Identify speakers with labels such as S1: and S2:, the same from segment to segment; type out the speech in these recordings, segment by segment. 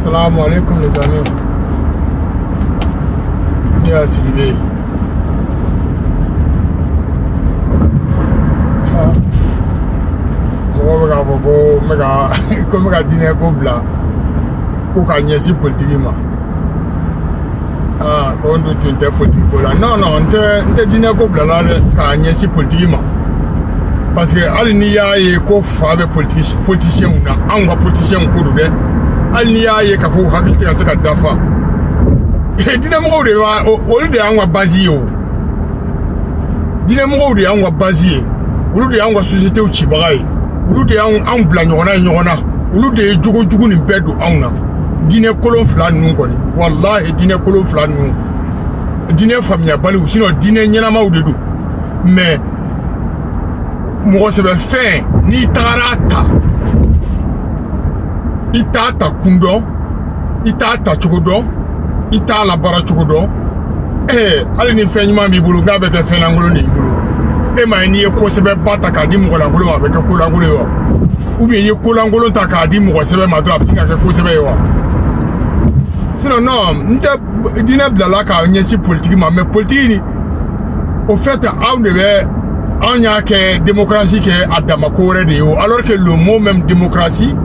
S1: Salam alaikum les amis. Ya Sidibé. Mɔgɔ bɛ k'a fɔ ko n bɛ ka diinɛ ko bila ko ka ɲɛsin politiki ma. Ko n dun tun tɛ politiki ko la. Non n tɛ diinɛ ko bila la dɛ k'a ɲɛsin politiki ma. Parce que hali n'i y'a ye ko fa bɛ politisiyɛnw na anw ka politisiyɛnw ko don dɛ. Hali n'i y'a ye k'a fɔ u hakili tɛ ka se ka dafa. Diinɛmɔgɔw de b'a olu de y'anw ka base ye o. Diinɛmɔgɔw de y'anw ka base ye. Olu de y'anw ka sociétéw cibaga ye. Olu de y'anw bila ɲɔgɔnna ye ɲɔgɔn na. Olu de ye jogo jugu nin bɛɛ don anw na. Diinɛ kolon fila ninnu kɔni walahi diinɛ kolon fila ninnu diinɛ faamuyabaliw sinon diinɛ ɲɛnamaw de don. Mais mɔgɔ sɛbɛ fɛn n'i tagara ta i t'a ta kun dɔn i t'a ta cogo dɔn i t'a labaara cogo dɔn hali ni fɛn ɲuman b'i bolo k'a bɛ kɛ fɛn lankolon de y'i bolo e ma ye n'i ye kosɛbɛ ba ta k'a di mɔgɔ lankolon ma a bɛ kɛ ko lankolon ye wa ou bien i ye ko lankolon ta k'a di mɔgɔ sɛbɛ ma dɔrɔn a bɛ se ka kɛ kosɛbɛ ye wa sinon non n tɛ diinɛ bilala k'a ɲɛsin politiki ma mais politiki ni au fait anw de bɛ anw y'a kɛ démocratie kɛ a dama ko wɛrɛ de ye o alors que le mot même démocratie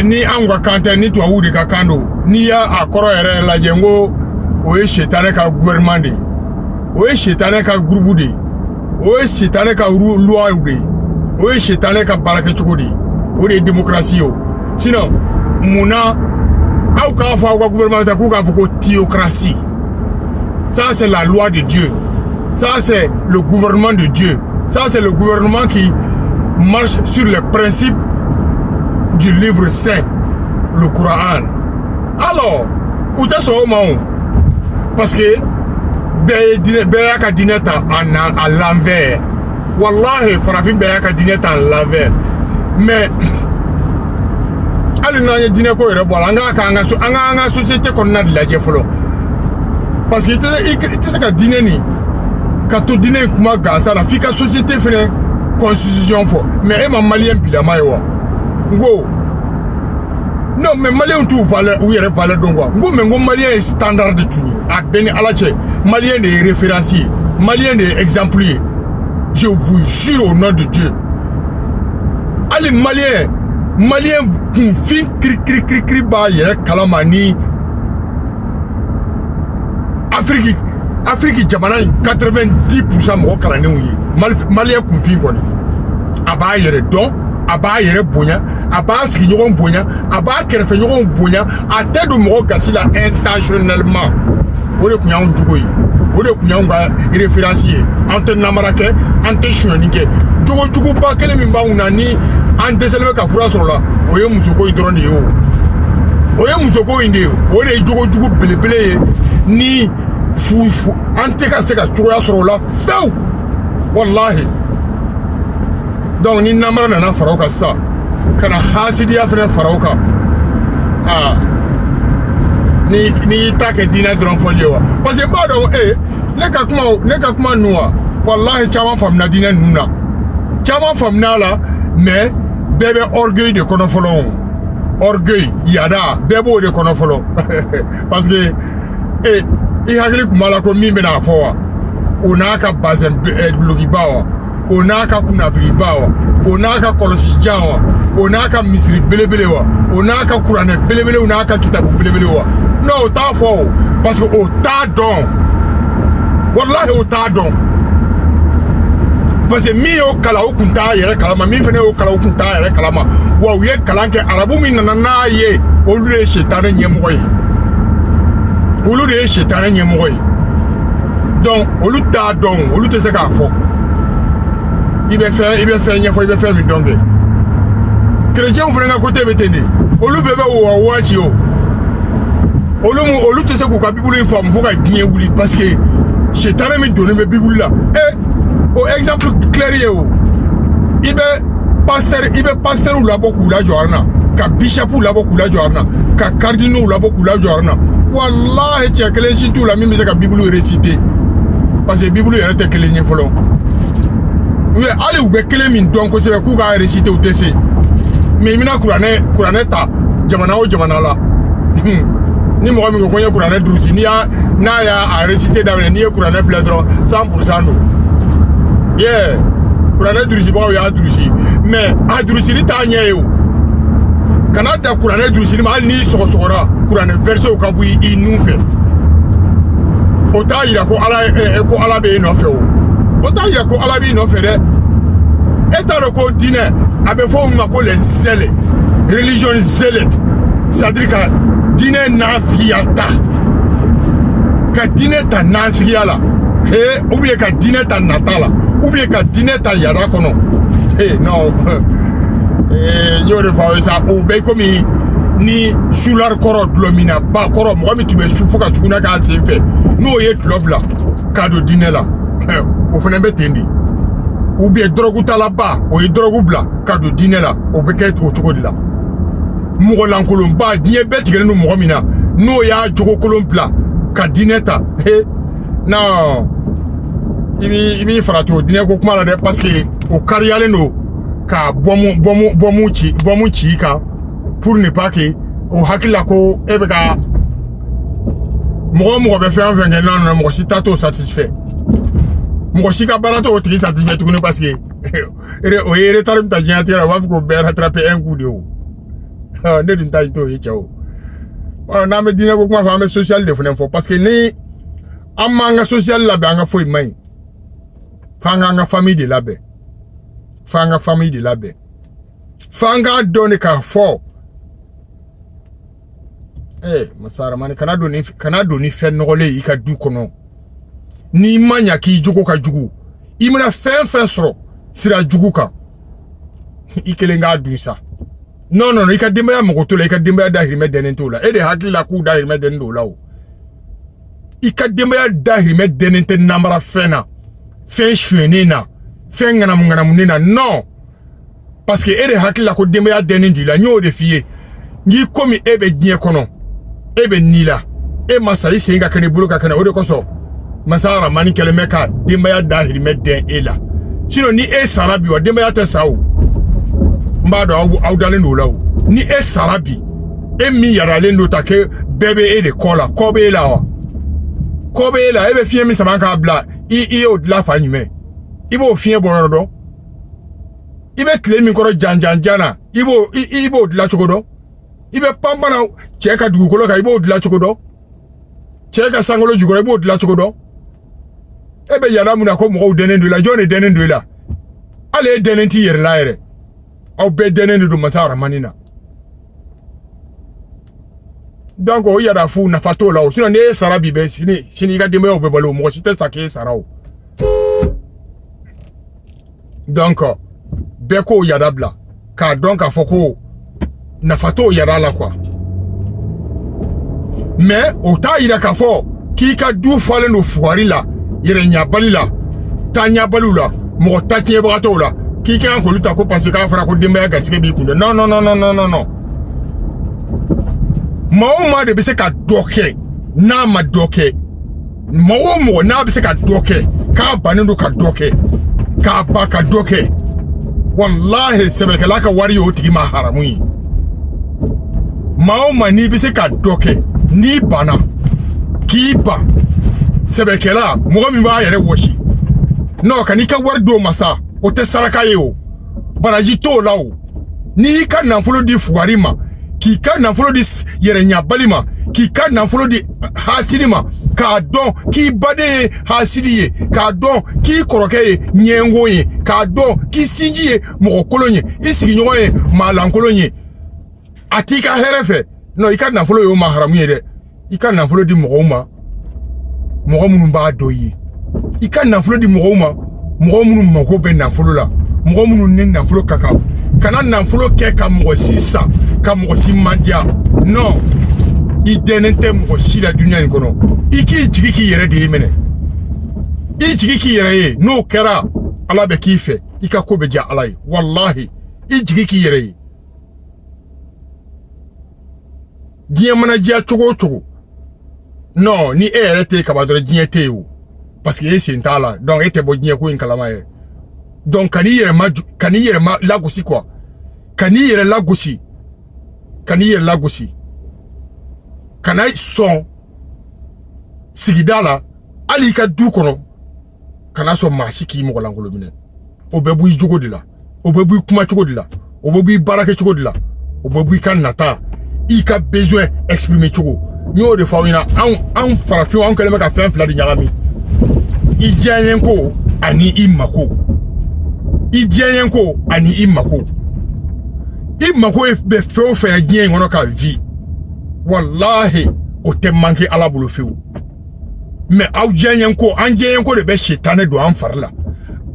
S1: ni anw ka kan tɛ ni tubabuw de ka kan don n'i y'a a kɔrɔ yɛrɛ lajɛ n ko o ye setanɛ ka gouvernement de ye o ye setanɛ ka groupe de ye o ye setanɛ ka loi de ye o ye setanɛ ka baarakɛcogo de ye o de ye démocratie ye o sinon munna aw k'a fɔ aw ka gouvernement ta k'u k'a fɔ ko théocratie ça c'est la loi de Dieu ça c'est le gouvernement de Dieu ça c'est le gouvernement qui marche sur les principes du livre saint, le Coran. Alors, où t'es au moment? Parce que Béa ka diinɛ ta à l'envers. Wallahi, farafin Béa ka diinɛ ta à l'envers. Mais, hali n'an ye diinɛ ko yɛrɛ bɔ a la, an ka société kɔnɔna de lajɛ fɔlɔ. Parce que i tɛ se ka diinɛ nin ka to diinɛ kuma gansan la f'i ka société fɛnɛ constitution fɔ. Mais e ma maliyɛn bilama ye wa? Ngo non mais malien t'u valeur ou yɛrɛ valeur don quoi ngo mais ngo malien est standard de tuni a beni ala cɛ malien de référencier malien de exemplaire je vous jure au nom de Dieu allez malien kun fin cri ba yɛrɛ kalama ni Afrique jamana 90% mɔgɔ kalanenw ye malien kun fin kɔni a b'a yɛrɛ dɔn a b'a yɛrɛ bonya a b'a sigiɲɔgɔn bonya a b'a kɛrɛfɛɲɔgɔn bonya a tɛ don mɔgɔ gasi la intentionnellement o de tun y'anw jogo ye o de tun y'anw ka référence ye an tɛ namara kɛ an tɛ sonyani kɛ jogo juguba kelen min b'anw na ni an dɛsɛlen bɛ ka fura sɔrɔ la o ye musoko in dɔrɔn de ye o ye musoko in de ye o de ye jogo jugu belebele ye ni fu an tɛ ka se ka cogoya sɔrɔ o la fewu wallahi. Donc ni namara nana faraw kan sa kana hasidiya fɛnɛ faraw kan ni ta kɛ diinɛ dɔrɔn fɔli ye wa parce que b'a dɔn ne ka kuma ninnu wa wallahi caman faamuna diinɛ ninnu na caman faamuna la mais bɛɛ bɛ orgueil de kɔnɔ fɔlɔ orgueil yada bɛɛ b'o de kɔnɔ fɔlɔ parce que i hakili kun b'a la ko min bɛna fɔ wa o n'a ka bazɛn dulokiba wa o n'a ka kunnabiriba wa o n'a ka kɔlɔsijan wa o n'a ka misiri belebele wa o n'a ka kuranɛ belebele o n'a ka kitabu belebele wa non o t'a fɔ o parce que o t'a dɔn wallahi o t'a dɔn parce que min y'o kalan o kun t'a yɛrɛ kalama min fɛnɛ y'o kalan o kun t'a yɛrɛ kalama wa u ye kalan kɛ arabu min nana n'a ye olu de ye setanɛ ɲɛmɔgɔ ye olu de ye setanɛ ɲɛmɔgɔ ye donc olu t'a dɔn olu tɛ se k'a fɔ i bɛ fɛn ɲɛfɔ i bɛ fɛn min dɔn kɛ chrétiens fana ka côté bɛ ten de olu bɛɛ bɛ o waati o olu tɛ se k'u ka bibulu in faamu fo ka diɲɛ wuli parce que setanɛ min donnen bɛ bibulu la o exemple clair ye o i bɛ pasteur labɔ k'u lajɔ arena ka bishop labɔ k'u lajɔ arena ka cardinaux labɔ k'u lajɔ arena wallahi cɛ kelen si t'u la min bɛ se ka bibulu réciter parce que bibulu yɛrɛ tɛ kelen ye fɔlɔ. Oui, allez, vous avez kelen min dɔn kosɛbɛ k'u k'a réciter u tɛ se mais i bɛna kuranɛ ta jamana o jamana la ni mɔgɔ min ko n ye kuranɛ durusi n'a y'a réciter daminɛ n'i ye kuranɛ filɛ dɔrɔn 100% don kuranɛ durusibagaw y'a durusi mais a durusili t'a ɲɛ ye o kana da kuranɛ durusili ma hali n'i sɔgɔsɔgɔra kuranɛ versew ka bɔ i nun fɛ o t'a yira ko ala bɛ e nɔfɛ o t'a yira ko ala b'i nɔfɛ dɛ e t'a dɔn ko diinɛ a bɛ fɔ o ma ko les zèles religion zélette c'est-à-dire ka diinɛ nafigiya ta ka diinɛ ta nafigiya la ou bien ka diinɛ ta nata la ou bien ka diinɛ ta yara kɔnɔ non n y'o de fɔ aw ye sa o bɛɛ komi ni sulari kɔrɔ dulɔmina ba kɔrɔ mɔgɔ min tun bɛ su fo ka sugunɛ k'a sen fɛ n'o ye dulɔ bila k'a don diinɛ la o fana bɛ ten de ou bien dɔrɔgu tala ba o ye dɔrɔgu bila k'a don diinɛ la o bɛ kɛ o cogo de la mɔgɔ lankolonba diɲɛ bɛɛ tigɛlen don mɔgɔ min na n'o y'a jogo kolon bila ka diinɛ ta non i b'i farati o diinɛ ko kuma la dɛ parce que o kariyalen don ka bɔmu ci i kan pour ne pas que o hakilila ko e bɛ ka mɔgɔ bɛ fɛn o fɛn kɛ non mɔgɔ si t'a t'o satisfait mɔgɔ si ka baara t'o tigi satisfait tuguni parce que o ye retard min ta diɲɛlatigɛ la u b'a fɔ k'o bɛɛ rattraper un coup de o ne dun ta ɲi t'o ye cɛ o n'an bɛ diinɛ ko kuma fɔ an bɛ social de fana fɔ parce que ni an m'an ka social labɛn an ka foyi man ɲi f'an k'an ka famille de labɛn f'an ka famille de labɛn f'an k'a dɔn de k'a fɔ masaramani kana don ni fɛn nɔgɔlen i ka du kɔnɔ n'i ma ɲa k'i jogo ka jugu i mana fɛn sɔrɔ sira jugu kan i kelen k'a dun sa non i ka denbaya mago t'o la i ka denbaya dahirimɛ dɛnnen t'o la e de hakili la k'u dahirimɛ dɛnnen t'o la o i ka denbaya dahirimɛ dɛnnen tɛ namara fɛn na fɛn suɲɛnen na fɛn ŋanamuŋanamunen na non parce que e de hakili la ko denbaya dɛnnen d'u la n y'o de f'i ye n'i komi e bɛ diɲɛ kɔnɔ e bɛ n'i la e masa i sen ka kɛnɛ i bolo ka kɛnɛ o de kosɔn masa aramani kɛlen bɛ ka denbaya dahirimɛ dɛn e la sinon ni e sara bi wa denbaya tɛ sa o n b'a dɔn aw dalen don o la o ni e sara bi e min yaralen don ta kɛ bɛɛ bɛ e de kɔ la kɔ bɛ e la wa kɔ bɛ e la e bɛ fiɲɛ min sama k'a bila i y'o dilan fa jumɛn i b'o fiɲɛ bɔ yɔrɔ dɔn i bɛ tile min kɔrɔ janjan na i b'o dilan cogo dɔn i bɛ panpana cɛ ka dugukolo kan i b'o dilan cogo dɔn cɛ ka sankolo jukɔrɔ i b'o dilan cogo dɔn e bɛ yala mun na ko mɔgɔw dɛnnen don i la jɔn de dɛnnen don i la hali e dɛnnen t'i yɛrɛ la yɛrɛ aw bɛɛ dɛnnen de don masa aramani na donc o yada fu nafa t'o la o sinon ni e sara bi bɛ sini i ka denbayaw bɛ balo mɔgɔ si tɛ sa k'e sara o donc bɛɛ k'o yada bila k'a dɔn k'a fɔ ko nafa t'o yada la quoi mais o t'a yira k'a fɔ k'i ka du falen don fugari la yɛrɛ ɲabali la taa ɲabaliw la mɔgɔ ta tiɲɛbagatɔw la k'i kan k'olu ta ko parce que k'a fɔra ko denbaya garisɛgɛ b'i kun dɛ non maa o maa de bɛ se ka dɔ kɛ n'a ma dɔ kɛ mɔgɔ o mɔgɔ n'a bɛ se ka dɔ kɛ k'a bannen don ka dɔ kɛ k'a ba ka dɔ kɛ walahi sɛbɛkɛla ka wari ye o tigi ma haramu ye maa o maa n'i bɛ se ka dɔ kɛ n'i banna k'i ban sɛbɛkɛla mɔgɔ min b'a yɛrɛ wɔsi non ka n'i ka wari d'o ma sa o tɛ saraka ye o baraji t'o la o n'i ka nafolo di fugari ma k'i ka nafolo di yɛrɛ ɲabali ma k'i ka nafolo di hasidi ma k'a dɔn k'i baden ye hasidi ye k'a dɔn k'i kɔrɔkɛ ye ɲɛngo ye k'a dɔn k'i sinji ye mɔgɔ kolon ye i sigiɲɔgɔn ye maa lankolon ye a t'i ka hɛrɛ fɛ non i ka nafolo y'o ma haramu ye dɛ i ka nafolo di mɔgɔw ma mɔgɔ minnu b'a dɔn i ye i ka nafolo di mɔgɔw ma mɔgɔ minnu mago bɛ nafolo la mɔgɔ minnu ni nafolo ka kan kana nafolo kɛ ka mɔgɔ si san ka mɔgɔ si mandiya non i dɛnnen tɛ mɔgɔ si la duniya in kɔnɔ i k'i jigi k'i yɛrɛ de ye minɛ i jigi k'i yɛrɛ ye n'o kɛra ala bɛ k'i fɛ i ka ko bɛ diya ala ye walahi i jigi k'i yɛrɛ ye diɲɛ mana diya cogo o cogo non ni e yɛrɛ tɛ kaba dɔrɔn diɲɛ tɛ yen o parce que e sen t'a la donc e tɛ bɔ diɲɛ ko in kalama yɛrɛ donc kan'i yɛrɛ ma lagosi quoi kan'i yɛrɛ lagosi kani yer lagosi kana son sigidala ali ka du kono kana so masiki mo langolo mine o bebu jogo dila o bebu kuma jogo dila o bebu barake jogo dila o bebu kan nata i ka besoin exprimer jogo nyo de fawina an farafi an kele ka fen fla di nyagami i jayenko ani imako i jayenko ani imako be feo fe gien ngono ka vi wallahi o te manke ala bulu feu mais aw jayenko an jayenko de be shetane do an farla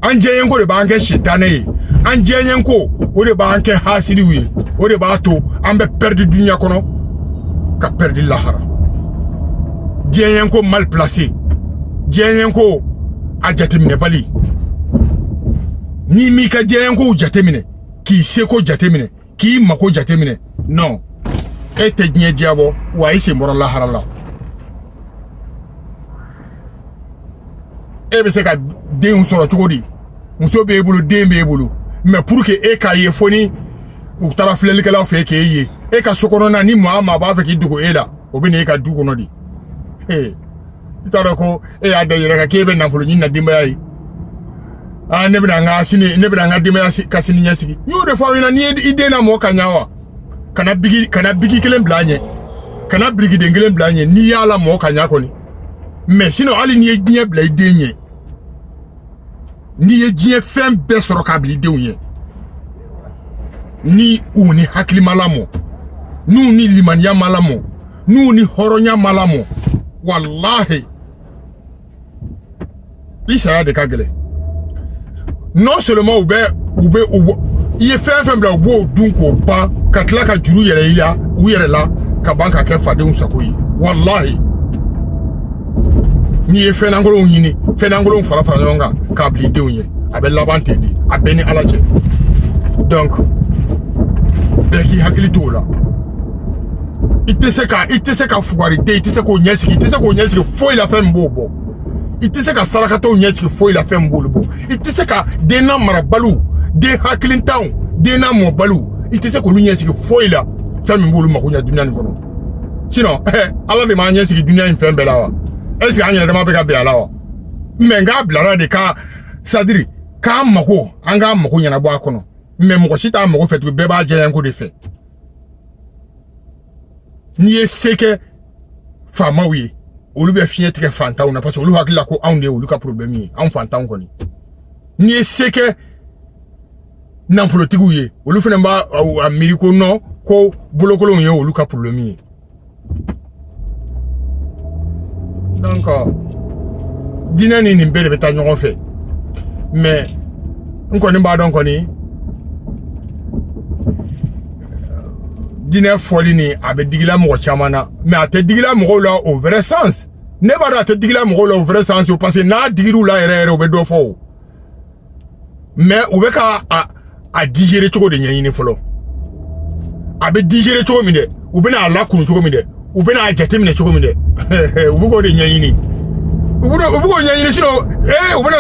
S1: an jayenko de ba an ke shetane an jayenko o de ba an ke hasidi wi o de ba to an be perdu dunya kono ka perdu lahara jayenko mal placé jayenko a jatemine bali ni mi ka jayenko jatemine ki seko jatemine ki mako jatemine non e te gnye diabo wa ise moro lahara la e be se ka de un soro chukodi muso be bulu de be bulu mais pour que e ka ye foni u tara fleli kala fe ke ye e ka sokono na ni ma ba fe ki dugo ela obi ne ka dugo no di itara ko e ada yere ka kebe na fulu nyina dimba yayi a ne bina nga sini ne bina nga dimba yasi kasini nyasiki nyu de fa wina ni ide na mo kanyawa kana bigi kelen blanye kana brigi de ngelen blanye ni yala mo kanya ko ni mais sinon ali ni ejie bla idenye ni ejie fem besoro ka bli deunye ni uni hakli malamo nu ni limanya malamo nu ni horonya malamo wallahi isa ya de kagele non seulement ube iye fem bla bo dunko ba katla ka juru yere ila u yere la ka banka ke fade un sakoyi wallahi ni e fenangolo nyini fenangolo fara yonga ka bli deunye abe labante di abeni alache donc beki hakili tola itese ka fuari de itese ko nyesiki foi la fem bobo itese ka sarakato nyesiki foi la fem bobo itese ka dena marabalu de hakilin town dena mo balu itese ko nyesiki foi la fem bobo makunya dunya ni kono sinon ala de ma nyesiki dunya in fem belawa est-ce que anya de ma be ka be alawa menga blara de ka sadiri ka mako anga mako nyana bo akono mais mo sita mako fetu be ba je yanko de fe ni eseke fama wi olu be fie tre fanta una parce que olu hakila ko aunde olu ka problème yi an fanta ko ni eseke nan politiku ye olu fene ba ameriko no ko bolokolo ye olu ka problème yi donc dina ni mbere beta nyon fait mais on ni ba donc ni dina folie ni abe digila mo chamana mais ate digila mo la au vrai sens ne ba ate digila mo la au vrai sens parce que na digiru la ere obe do fo mais obe ka a digérer choko de nyi ni folo abe digérer choko mi de obe na ala kunu choko mi de obe na jate mi ne choko mi de obe go de nyi ni obe go nyi ni sino obe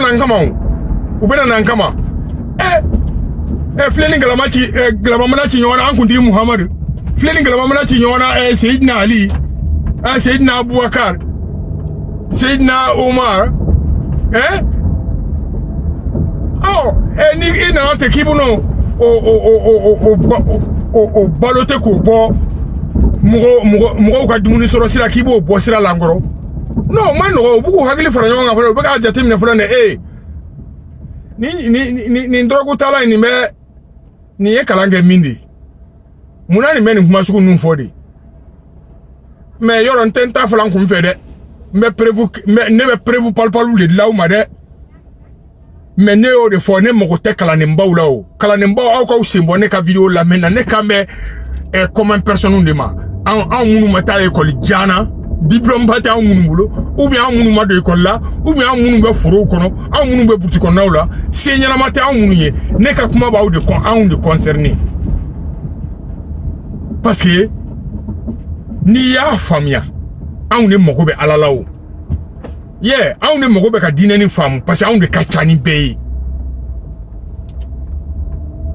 S1: na nankama flening galamachi nyona ankundi Muhammad flening galamachi nyona Sayyidina Ali Sayyidina Abubakar Sayyidina Umar ni ina te kibuno o balote ko bo mugo ka dumuni soro sira kibo bo sira langoro no man no buku hakili fara nyonga fara baka jatim ne fara ne ni ndrogu tala ni me ni e kalange mindi munani meni kuma suku numfodi me yoro ntenta flan kum fede me prévu palpalou le law made me ne o de fo ne mo te kala ne mbaw law kala ne mbaw aw ko sembo ne ka video la mena ne ka me comme une personne de ma en munu mata école jana diplôme bata en munu bulo ou bien en munu ma de école là ou bien en munu be foro kono en munu be boutique kono là seigneur mata en munu ye ne ka kuma ba o de concerné parce que ni ya famia en ne moko be alalawo yeah en ne moko be ka dine ni fam parce que en de kachani be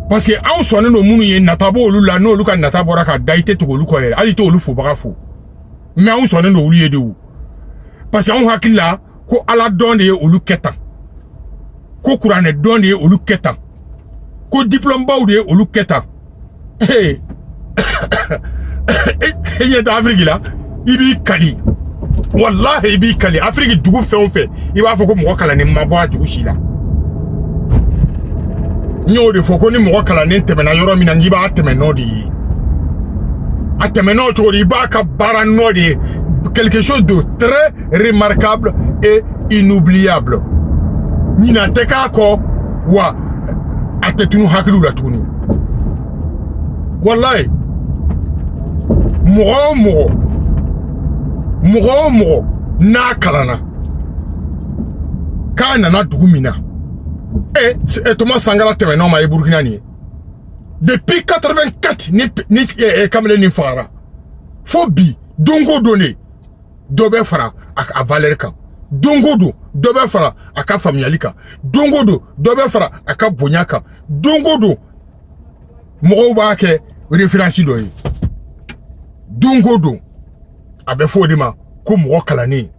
S1: parce que an sɔnnen no munu ye natabo olu la no olu ka nata bɔra ka da ite to olu kɔ yɛrɛ hali to olu fo baga fo mais an sɔnnen no olu ye de o parce que an hakili la ko ala dɔn de ye olu kɛ tan ko kuranɛ dɔn de ye olu kɛ tan ko diplôme baw de ye olu kɛ tan e ɲɛ tɛ Afrique la i b'i kali wallahi i b'i kali Afrique dugu fɛn o fɛn i b'a fɔ ko mɔgɔ kalannen ma bɔ a dugu si la n'o de fɔ ko ni mɔgɔ kalannen tɛmɛna yɔrɔ min na n'i b'a tɛmɛ n'o de ye a tɛmɛ n'o cogo di i b'a ka baara n'o de ye quelque chose de très remarquable et inoubliable ɲina tɛ k'a kɔ wa a tɛ tunu hakiliw la tuguni wallahi mɔgɔ o mɔgɔ n'a kalanna k'a nana dugu min na Thomas Sankara tɛmɛn'o ma ye Burkina nin ye depuis 84 ni Kamalen nin fagara fo bi don ko don ne dɔ bɛ fara a valeur kan don ko don dɔ bɛ fara a ka faamuyali kan don ko don dɔ bɛ fara a ka bonya kan don ko don mɔgɔw b'a kɛ référence dɔ ye don ko don a bɛ fɔ o de ma ko mɔgɔ kalannen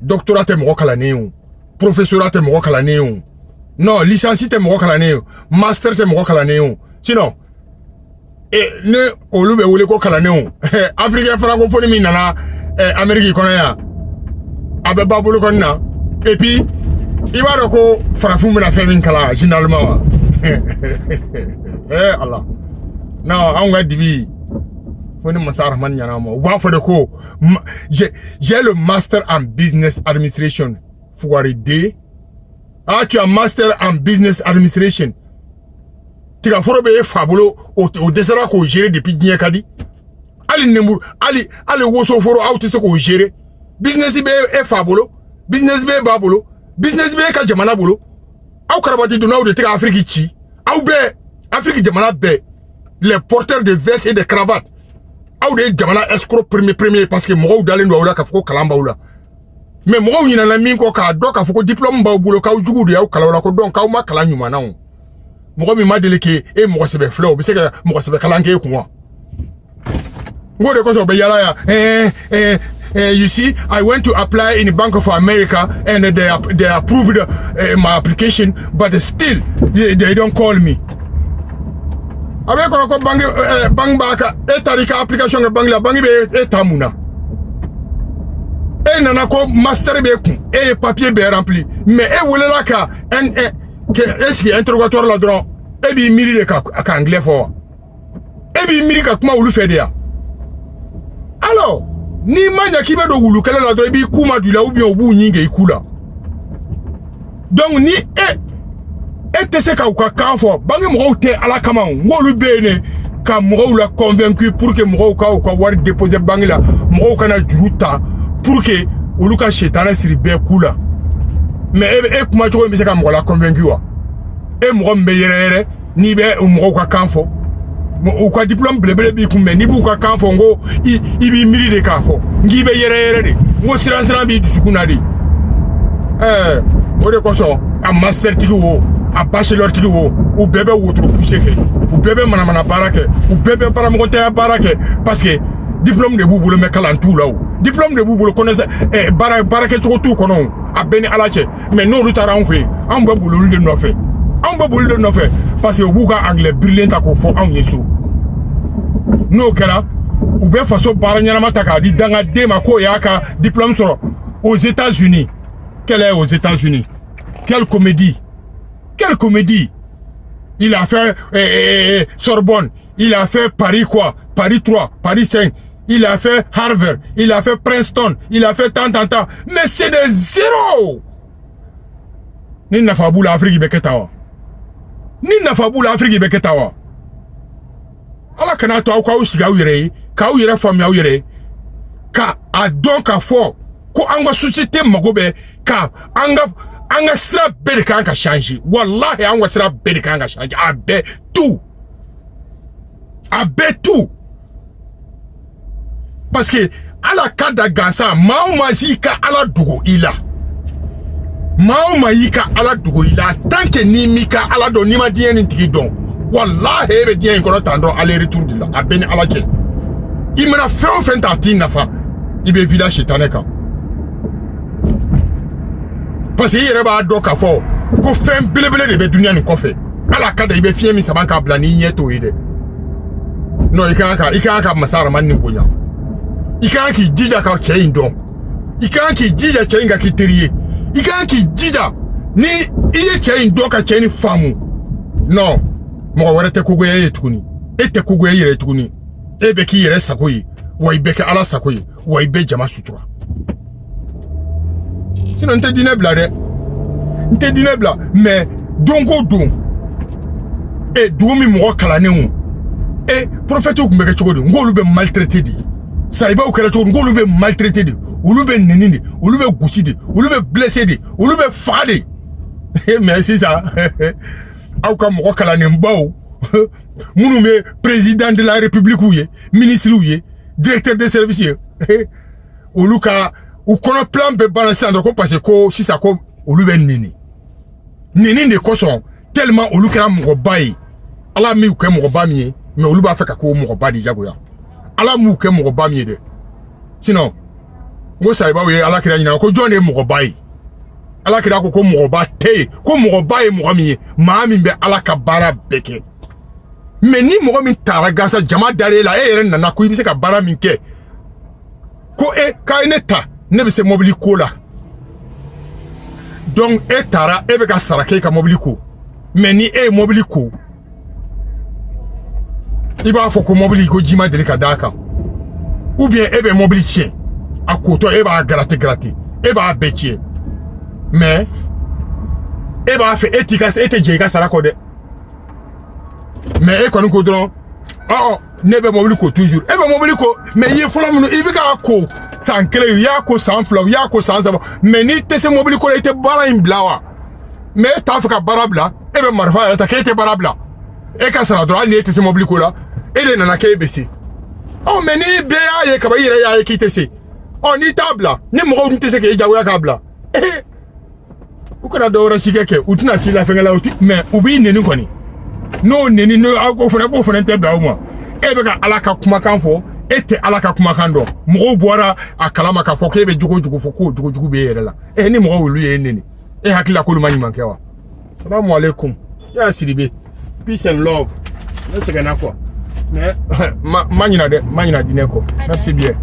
S1: doctorat tɛ mɔgɔ kalannen o professorat tɛ mɔgɔ kalannen o non licence tɛ mɔgɔ kalannen o master tɛ mɔgɔ kalannen o sinon ne olu bɛ wele ko kalannen o africain francophone min nana Amérique kɔnɔ yan a bɛ ba bolo kɔni na et puis i b'a dɔn ko farafin bɛna fɛn min kalan généralement wa Allah non anw ka dibi fo ni Masa Rahman ɲana ma u b'a fɔ de ko j'ai le master en business administration Fugari D. Ah, tu as master en business administration. Tu as fait des fabuleux au dessert qu'on gère depuis Dieu Kadi. Ali Nemur, Ali Woso Foro, out ce qu'on gère. Business est fabuleux. Business est babolo. Business est Kajamana bolo. Au Karabati de Nord de Afrique Chi. Au bé, Afrique Jamana bé. Les porteurs de vestes et de cravates. Au de Jamana escroc premier parce que moi ou d'Alen Doula Kafko Kalambaoula. Mais moi on ina na min ko ka do ka foko diplôme ba bulo ka jugu de yaw kala wala ko don ka ma kala nyuma na on mo mi ma deleke e mo sebe flow be se ka mo sebe kala nke ku wa ngode ko so be yala ya you see I went to apply in the Bank of America and they approved my application but still they don't call me abe ko bank baka e tarika application bank la bank be tamuna e nana ko master be kun e papier be rempli mais e wolela ka est-ce que interrogatoire la dron e bi miri de ka anglais fo e bi miri ka kuma wulu fe de ya alors ni manya ki be do wulu kala la dron bi kuma du la ou bien obu nyinge ikula donc ni e te se ka kan fo bangi mo te ala kama ngolu be ne ka mo la convaincu pour que mo ka war déposer bangi la mo kana juruta pour que oluka chetana siri be kula mais e kuma chogo mi se ka mo la convaincu wa e mo mbe yere ni be mo ka kanfo mo ka diplôme blebele bi kumbe ni bu ka kanfo ngo ibi miri de kafo ngi be yere de ngo siran bi dusukuna de o de ko so a master tigi wo a bachelor tigi wo ou bebe wotro pousser ke ou bebe manamana barake ou bebe para mo te barake parce que diplôme de boubou me kalantou là diplôme de boubou connaissez barake chogo tout kono a beni alache mais non lutara on fait on ba boulou de no fait on ba boulou de no fait parce que buka anglais brillant ko fo on yeso no kala ou be façon baranyana mataka di danga de mako yaka diplôme soro aux États-Unis. Quelle est aux États-Unis? Quelle comédie il a fait Sorbonne, il a fait Paris quoi, Paris 3, Paris 5, il a fait Harvard, il a fait Princeton, il a fait tant. Mais c'est des zéros. Ni na fabu la Afrique beketawa. Ala kana to ka usiga uyere, ka uyere famia uyere. Ka adon ka fo ko anga société magobe ka anga sira bere kan ka changer. Wallahi anga sira bere kan ka changer. Abe tout. Parce que ala kada gansa mauma yika ala dugo ila. Mauma yika ala dugo ila. Tant que ni mika ala do ni ma dien ntigi don. wallahi e be dia in kono tandro aller retour de la abeni ala che imena fe ta tin nafa ibe village shetaneka parce que yere ba do ka fo ko fem belebele de be dunia ni kofe ala kada ibe fie mi sabanka bla ni nyeto ide no ikaka masara manni gonya ikaka ki jija ka che indo ikaka ki jija che inga kiteriye ikaka ki jija ni iye che indo ka che ni famu no mo wara te kugo ye tukuni ete kugo ye yere tukuni ebe ki yere sakoyi wa ibe ka ala sakoyi wa ibe jama sutura sinon nte dine bla mais dongo don e dumi mo kala newu e prophète ko mbeke chogodi ngolu be maltraité di saiba o kala chogodi ngolu be maltraité di ulu be nenini ulu be gusi di ulu be blessé di ulu be fade mais c'est ça au ka mo kala ne mbaw munu me président de la république ouye ministre ouye directeur des services ulu ka ou kono plan be balancer andro ko parce que si ça ko ulu be nini de koson tellement ulu kera mo bayi ala mi ko mo ba mi mais olu ba fe ka ko mo ba di jago ya ala mu ke mo ba mi de sinon mo sai ba we ala kira nyina ko jone mo ba yi ala kira ko mo ba te ko mo ba yi mo mi ma mi be ala ka bara beke mais ni mo mi taragasa jama dare la e yere nana ko ibi se ka bara mi ke ko e ka ineta ne be se mobili ko la donc e tara e be ka sarake ka mobili ko mais ni e mobili ko iba fo ko mobili ko jima de ka daka ou bien ebe mobili tien akoto eba gratter eba betie mais eba fait etika ete jega sara ko de mais e ko nko dron nebe mobili ko toujours ebe mobili ko mais ye folo mu ibi ka ko san kele ya ko san flow ya ko san zaba mais ni tese mobili ko ete bara in blawa mais ta fa ka barabla ebe marfa ta ke ete barabla e ka sara dron ni tese mobili ko la ele nana ke besi mais ni be ya ye ka ba yire ya ye kitese ni tabla ni mo ko ntese ke jawo ya kabla u kana do ra shikeke utina sila fengala uti mais ubi neni kwani no neni no ko fona te ba mo ebe ka alaka kuma kan fo ete alaka kuma kan do mo boara akalama ka fo ke be jugo fo ko jugo be yere la ni mo wulu ye neni hakila ko lu manyi mankewa assalamu alaikum ya sidibe peace and love let's get na quoi mais manyina dineko merci bien